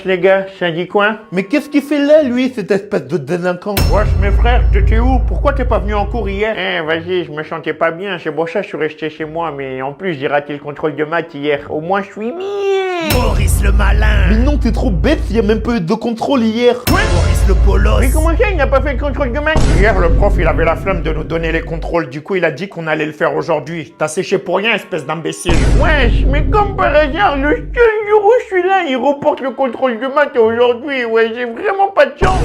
Wesh les gars, ça dit quoi? Mais qu'est-ce qu'il fait là, lui, cette espèce de délinquant? Wesh mes frères, t'étais où? Pourquoi t'es pas venu en cours hier? Vas-y, je me sentais pas bien, c'est pour ça que je suis resté chez moi, mais en plus j'ai raté le contrôle de maths hier. Au moins je suis mis. Maurice le malin. Mais non, t'es trop bête, il y a même pas eu de contrôle hier. Maurice le polos. Mais comment ça, il n'a pas fait le contrôle de maths? Hier, le prof, il avait la flemme de nous donner les contrôles, du coup il a dit qu'on allait le faire aujourd'hui. T'as séché pour rien, espèce d'imbécile. Wesh, mais comme par hasard, le seul jour où je suis là, il reporte le contrôle de maths aujourd'hui. Ouais, j'ai vraiment pas de chance.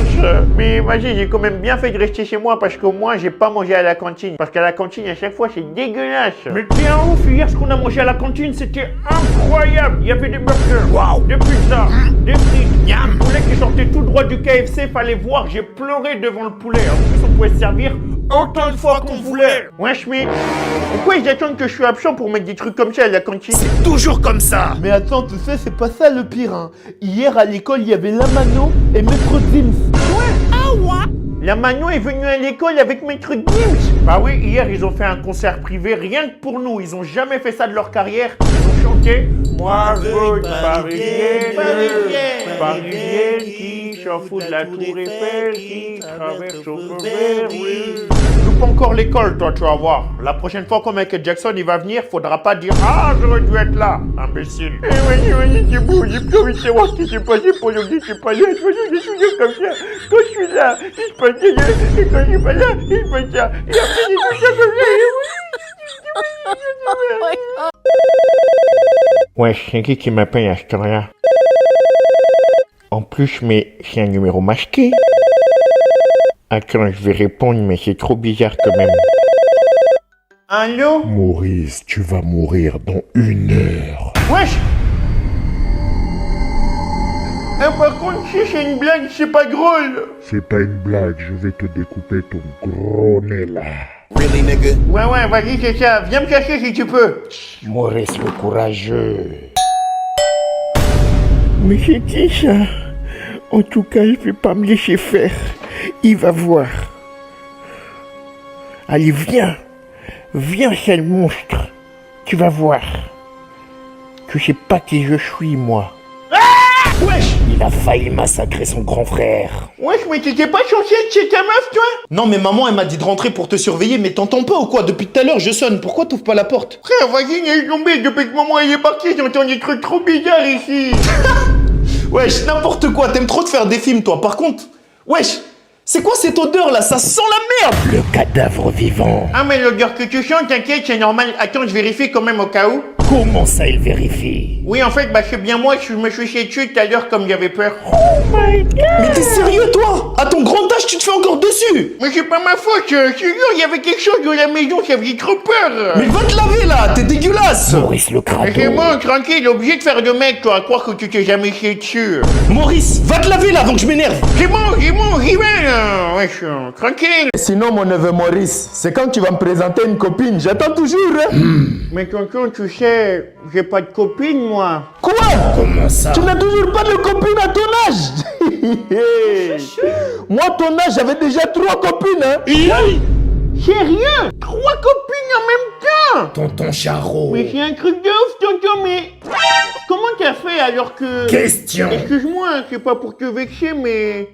Mais vas-y, j'ai quand même bien fait de rester chez moi parce que moi, j'ai pas mangé à la cantine. Parce qu'à la cantine, à chaque fois, c'est dégueulasse. Mais t'es un ouf, hier, ce qu'on a mangé à la cantine, c'était incroyable. Il y avait des burgers, Wow. des pizzas, des frites, Miam. le poulet qui sortait tout droit du KFC, fallait voir, j'ai pleuré devant le poulet. En plus, on pouvait se servir autant de fois qu'on voulait. Wesh, mais pourquoi ils attendent que je suis absent pour mettre des trucs comme ça à la cantine? C'est toujours comme ça. Mais attends, tu sais, c'est pas ça le pire, hein. Hier, à l'école, il y avait Lamano et Maître Dims. La Manon est venue à l'école avec Maître Gims. Bah oui, hier ils ont fait un concert privé rien que pour nous. Ils ont jamais fait ça de leur carrière. Ils ont chanté moi je veux une parisienne, parisienne qui s'en fout de la tour Eiffel, qui traverse au feu vert, oui. Loupe encore l'école, toi, tu vas voir. La prochaine fois que Michael Jackson il va venir, faudra pas dire ah j'aurais dû être là, imbécile. Oui, c'est beau, j'ai plus envie de savoir ce qui s'est passé pour le dire c'est pas là. Je me souviens comme ça. Quand je suis là, il se passe ça, et quand je suis pas là, il se passe ça. Et après j'ai tout ça comme ça. Ouais, c'est qui m'appelle à ce temps-là? En plus, mais c'est un numéro masqué. Attends, je vais répondre, mais c'est trop bizarre quand même. Allô? Maurice, tu vas mourir dans 1 heure. Wesh! Par contre, si c'est une blague, c'est pas drôle. C'est pas une blague, je vais te découper ton gros nez là. Really, nigga? Ouais, vas-y, c'est ça. Viens me cacher si tu peux. Maurice le courageux. Mais c'est qui ça? En tout cas, il ne vais pas me laisser faire. Il va voir. Allez, viens. Viens, sale monstre. Tu vas voir. Tu sais pas qui je suis, moi. Wesh! Il a failli massacrer son grand frère. Wesh, mais t'étais pas censé être chez ta meuf, toi? Non, mais maman, elle m'a dit de rentrer pour te surveiller, mais t'entends pas ou quoi? Depuis tout à l'heure, je sonne. Pourquoi t'ouvres pas la porte? Frère, vas-y, laisse tomber. Depuis que maman elle est partie, j'entends des trucs trop bizarres ici. Wesh, n'importe quoi. T'aimes trop de faire des films, toi. Par contre, wesh, c'est quoi cette odeur là? Ça sent la merde. Le cadavre vivant. Ah, mais l'odeur que tu sens, t'inquiète, c'est normal. Attends, je vérifie quand même au cas où. Comment ça, il vérifie? Oui, en fait, c'est bien moi, je me suis chié dessus tout à l'heure comme j'avais peur. Mais t'es sérieux, toi? À ton grand âge, tu te fais encore dessus? Mais c'est pas ma faute, je te jure, il y avait quelque chose dans la maison, ça faisait trop peur. Mais va te laver là, t'es dégueulasse. Maurice le Mais c'est crado. bon, tranquille, obligé de faire de mec, toi, à croire que tu t'es jamais chié dessus. Maurice, va te laver là avant que je m'énerve. C'est bon, j'y vais, là. Wesh, tranquille. Sinon, mon neveu Maurice, c'est quand tu vas me présenter une copine. J'attends toujours, hein. Mais tonton, tu sais, j'ai pas de copine, moi. Quoi? Comment ça? Tu n'as toujours pas de copine à ton âge. Moi, ton âge, j'avais déjà 3 copines, hein. Sérieux? 3 copines en même temps? Tonton Charot. Mais c'est un truc de ouf, tonton, mais... Comment t'as fait alors que... Question. Excuse-moi, c'est pas pour te vexer, mais...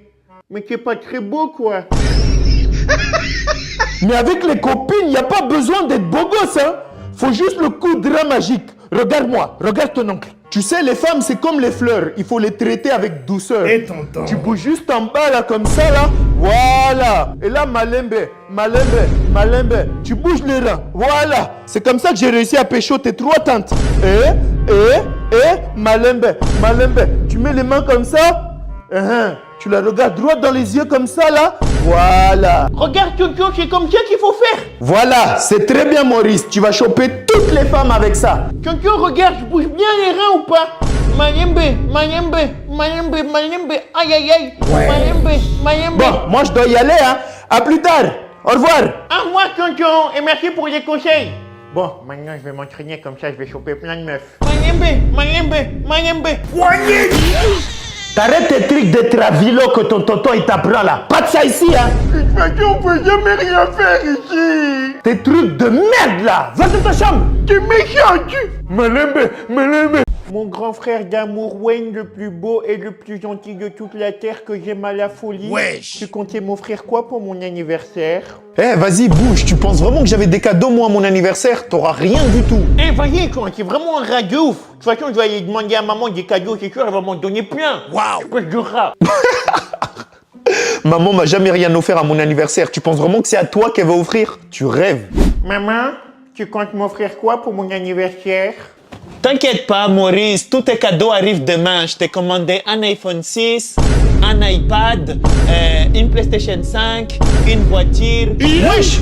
Mais t'es pas très beau, quoi. Mais avec les copines, y a pas besoin d'être beau gosse, hein. Faut juste le coup de rein magique. Regarde-moi, regarde ton oncle. Tu sais, les femmes, c'est comme les fleurs. Il faut les traiter avec douceur. Et tonton? Tu bouges juste en bas, là, comme ça, là. Voilà. Et là, malembe. Tu bouges les reins. Voilà. C'est comme ça que j'ai réussi à pécho tes 3 tantes. Malembe. Tu mets les mains comme ça. Tu la regardes droit dans les yeux comme ça, là. Voilà. Regarde, tonton, c'est comme ça qu'il faut faire. Voilà, c'est très bien, Maurice. Tu vas choper toutes les femmes avec ça. Tonton, regarde, je bouge bien les reins ou pas? Malembe. Aïe, aïe, aïe. Ouais. Malembe. Bon, moi, je dois y aller, hein. À plus tard. Au revoir. Au revoir, tonton, et merci pour les conseils. Bon, maintenant, je vais m'entraîner comme ça, je vais choper plein de meufs. Malembe. Poignée. T'arrêtes tes trucs de travilo que ton tonton il t'apprend là. Pas de ça ici, hein. De toute façon, on peut jamais rien faire ici. Tes trucs de merde là. Va dans ta chambre. T'es méchant, tu. Malembe. Mon grand frère d'amour Wayne, le plus beau et le plus gentil de toute la terre que j'aime à la folie. Wesh. Tu comptais m'offrir quoi pour mon anniversaire? Eh, vas-y, bouge. Tu penses vraiment que j'avais des cadeaux, moi, à mon anniversaire? T'auras rien du tout. Eh, voyez, quand c'est vraiment un rat de ouf. De toute façon, je vais aller demander à maman des cadeaux, c'est sûr, elle va m'en donner plein. Waouh. Espèce de rat. Maman m'a jamais rien offert à mon anniversaire. Tu penses vraiment que c'est à toi qu'elle va offrir? Tu rêves. Maman, tu comptes m'offrir quoi pour mon anniversaire? T'inquiète pas, Maurice, tous tes cadeaux arrivent demain. Je t'ai commandé un iPhone 6, un iPad, une PlayStation 5, une voiture. Wesh!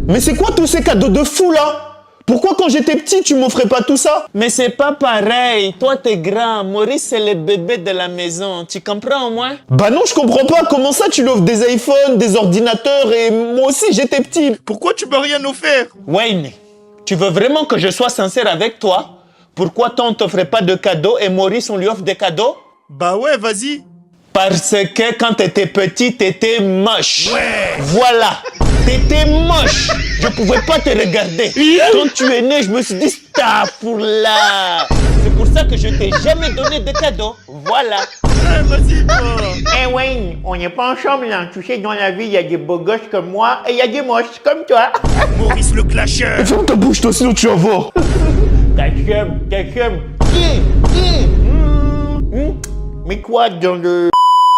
Mais c'est quoi tous ces cadeaux de fou, là? Pourquoi quand j'étais petit, tu m'offrais pas tout ça? Mais c'est pas pareil. Toi, t'es grand. Maurice, c'est le bébé de la maison. Tu comprends au moins? Bah non, je comprends pas. Comment ça, tu lui offres des iPhones, des ordinateurs et moi aussi, j'étais petit. Pourquoi tu m'as rien offert? Wayne, tu veux vraiment que je sois sincère avec toi? Pourquoi toi, on t'offrait pas de cadeaux et Maurice, on lui offre des cadeaux? Bah ouais, vas-y. Parce que quand t'étais petit, t'étais moche. Voilà. T'étais moche. Je pouvais pas te regarder. Quand tu es né, je me suis dit, là. C'est pour ça que je t'ai jamais donné de cadeaux. Voilà. Eh Wayne, on n'est pas ensemble là. Tu sais, dans la vie, il y a des beaux gosses comme moi et il y a des moches comme toi. Maurice le clasheur. Ferme ta bouche, toi, sinon tu vas voir. Ta chum. Mais quoi dans le...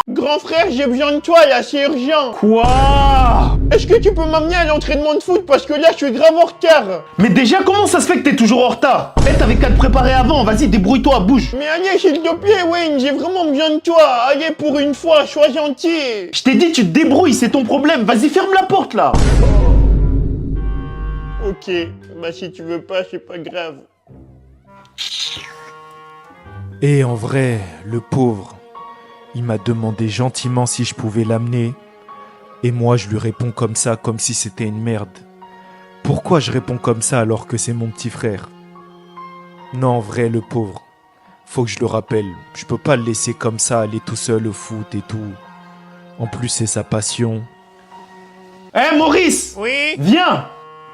Grand frère, j'ai besoin de toi là, c'est urgent. Quoi? Est-ce que tu peux m'amener à l'entraînement de foot parce que là, je suis grave en retard. Mais déjà, comment ça se fait que t'es toujours en retard? Eh, t'avais qu'à te préparer avant. Vas-y, débrouille-toi, bouge. Mais allez, s'il te plaît, Wayne, j'ai vraiment besoin de toi. Allez, pour une fois, sois gentil. Je t'ai dit, tu te débrouilles, c'est ton problème. Vas-y, ferme la porte, là. Ok, bah si tu veux pas, c'est pas grave. Et en vrai, le pauvre, il m'a demandé gentiment si je pouvais l'amener. Et moi, je lui réponds comme ça, comme si c'était une merde. Pourquoi je réponds comme ça alors que c'est mon petit frère? Non, en vrai, le pauvre. Faut que je le rappelle. Je peux pas le laisser comme ça, aller tout seul au foot et tout. En plus, c'est sa passion. Eh, Maurice! Oui. Viens!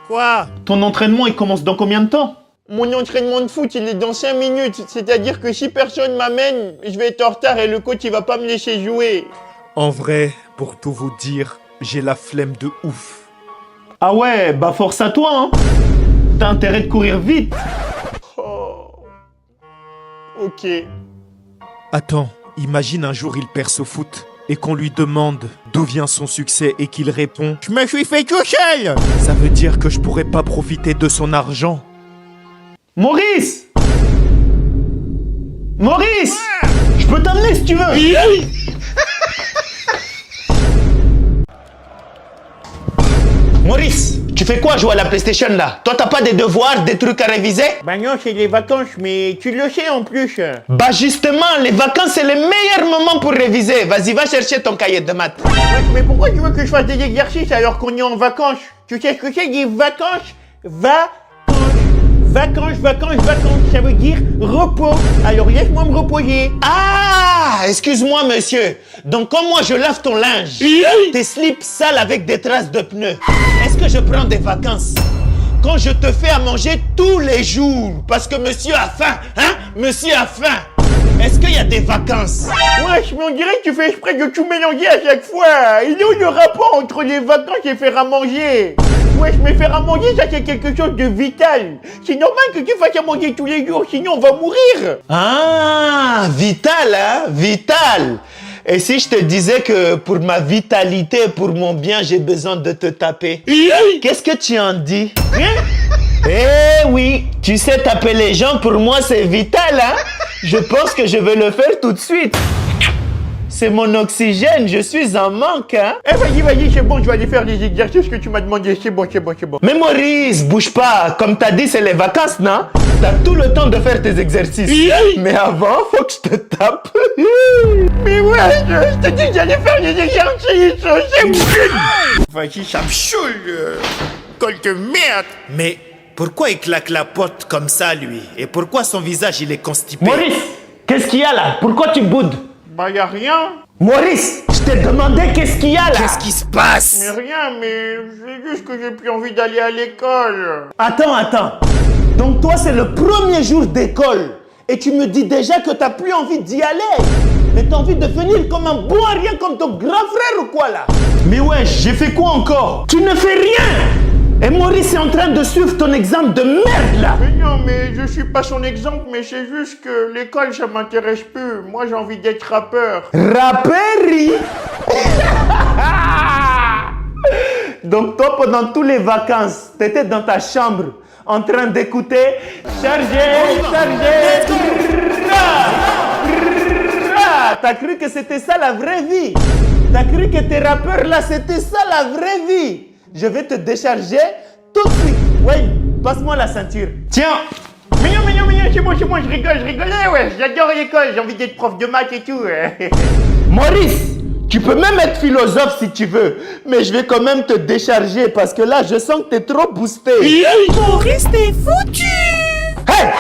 Quoi? Ton entraînement, il commence dans combien de temps? Mon entraînement de foot, il est dans 5 minutes. C'est-à-dire que si personne m'amène, je vais être en retard et le coach, il va pas me laisser jouer. En vrai, pour tout vous dire, j'ai la flemme de ouf. Ah ouais, bah force à toi, hein. T'as intérêt de courir vite. Oh. Ok. Attends, imagine un jour il perce au foot et qu'on lui demande d'où vient son succès et qu'il répond Je me suis fait tout seul. « Ça veut dire que je pourrais pas profiter de son argent ». Maurice! Maurice! Je peux t'amener si tu veux. Maurice, tu fais quoi jouer à la PlayStation là? Toi, t'as pas des devoirs, des trucs à réviser? Bah non, c'est les vacances, mais tu le sais en plus. Bah justement, les vacances, c'est le meilleur moment pour réviser. Vas-y, va chercher ton cahier de maths. Ouais, mais pourquoi tu veux que je fasse des exercices alors qu'on est en vacances? Tu sais ce que c'est des vacances? Vacances, ça veut dire repos. Alors laisse-moi me reposer. Ah, excuse-moi monsieur. Donc comme moi je lave ton linge, tes slips sales avec des traces de pneus, est-ce que je prends des vacances? Quand je te fais à manger tous les jours, parce que monsieur a faim, hein? Monsieur a faim. Est-ce qu'il y a des vacances? Wesh, mais on dirait que tu fais exprès de tout mélanger à chaque fois. Il est où le rapport entre les vacances et faire à manger? Wesh, mais faire à manger, ça c'est quelque chose de vital. C'est normal que tu fasses à manger tous les jours, sinon on va mourir. Ah, vital, hein? Vital. Et si je te disais que pour ma vitalité, pour mon bien, j'ai besoin de te taper? Qu'est-ce que tu en dis? Eh oui, tu sais taper les gens, pour moi c'est vital, hein? Je pense que je vais le faire tout de suite. C'est mon oxygène, je suis en manque, hein? Eh vas-y, c'est bon, je vais aller faire les exercices que tu m'as demandé. C'est bon. Mais Maurice, bouge pas. Comme t'as dit, c'est les vacances, non? T'as tout le temps de faire tes exercices. Mais avant, faut que je te tape. Mais ouais, je te dis que j'allais faire les exercices. C'est bon. Vas-y, ça me saoule. Colle de merde. Mais pourquoi il claque la porte comme ça, lui? Et pourquoi son visage, il est constipé? Maurice, qu'est-ce qu'il y a là? Pourquoi tu boudes? Bah y'a rien. Maurice, je t'ai demandé qu'est-ce qu'il y a là? Qu'est-ce qui se passe? Mais rien, mais c'est juste que j'ai plus envie d'aller à l'école. Attends. Donc toi, c'est le premier jour d'école. et tu me dis déjà que t'as plus envie d'y aller. Mais t'as envie de venir comme un bon à rien comme ton grand frère ou quoi là? Mais ouais, j'ai fait quoi encore? Tu ne fais rien! Et Maurice est en train de suivre ton exemple de merde là! Mais non, mais je suis pas son exemple, mais c'est juste que l'école ça m'intéresse plus. Moi j'ai envie d'être rappeur. Rapperi! Donc toi, pendant toutes les vacances, t'étais dans ta chambre en train d'écouter charger. T'as cru que c'était ça la vraie vie? T'as cru que tes rappeurs là, c'était ça la vraie vie? Je vais te décharger tout de suite. Ouais, passe-moi la ceinture. Tiens! Mignon, c'est moi, je rigolais, ouais. J'adore l'école, j'ai envie d'être prof de maths et tout. Maurice, tu peux même être philosophe si tu veux, mais je vais quand même te décharger parce que là, je sens que t'es trop boosté. Maurice, t'es foutu! Hey!